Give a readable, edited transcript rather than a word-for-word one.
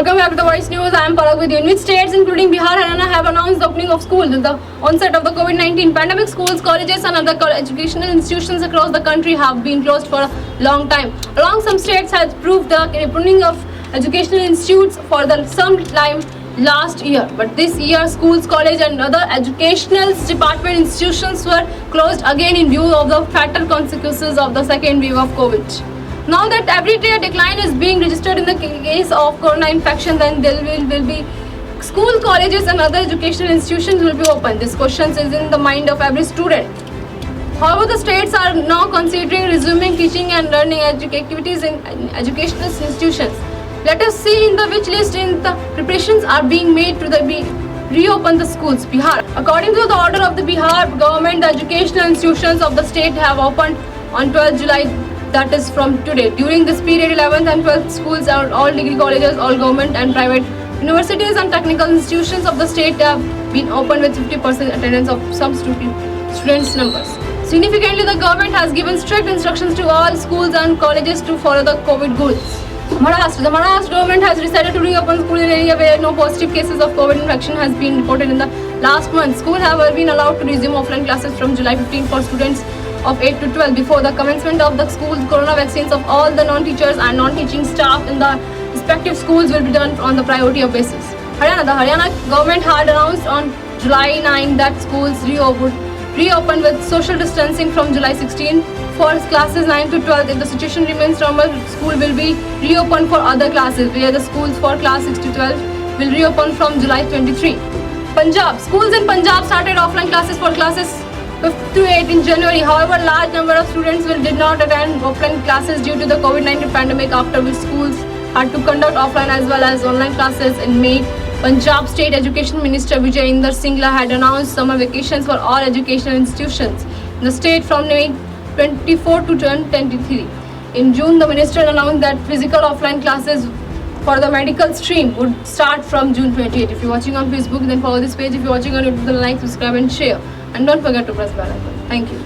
Welcome back to the Voice News. I am Palak with you. In which states, including Bihar and Haryana, have announced the opening of schools with the onset of the COVID-19 pandemic. Schools, colleges, and other educational institutions across the country have been closed for a long time. Along some states has proved the opening of educational institutes for some time last year. But this year, schools, college, and other educational department institutions were closed again in view of the fatal consequences of the second wave of COVID. Now that every day a decline is being registered in the case of corona infection, then there will be school, colleges and other educational institutions will be open. This question is in the mind of every student. However, the states are now considering resuming teaching and learning activities in educational institutions. Let us see in the which list in the preparations are being made to reopen the schools. Bihar. According to the order of the Bihar government, the educational institutions of the state have opened on 12 July. That is from today. During this period, 11th and 12th schools, all degree colleges, all government and private universities and technical institutions of the state have been opened with 50% attendance of some students numbers. Significantly, the government has given strict instructions to all schools and colleges to follow the COVID rules. Maharashtra. The Maharashtra government has decided to reopen school in an area where no positive cases of COVID infection has been reported in the last month. Schools have been allowed to resume offline classes from July 15 for students of 8 to 12 before the commencement of the school. Corona vaccines of all the non-teachers and non-teaching staff in the respective schools will be done on the priority of basis. Haryana. The Haryana government had announced on July 9 that schools reopened with social distancing from July 16 for classes 9 to 12. If the situation remains normal, school will be reopened for other classes, where the schools for class 6 to 12 will reopen from July 23. Punjab. Schools in Punjab started offline classes for classes 5 to 8 in January. However, large number of students did not attend offline classes due to the COVID-19 pandemic, after which schools had to conduct offline as well as online classes in May. Punjab State Education Minister Vijay Inder Singla had announced summer vacations for all educational institutions in the state from May 24 to June 23. In June, the minister announced that physical offline classes for the medical stream would start from June 28. If you're watching on Facebook, then follow this page. If you're watching on YouTube, then like, subscribe and share. And don't forget to press bell icon. Thank you.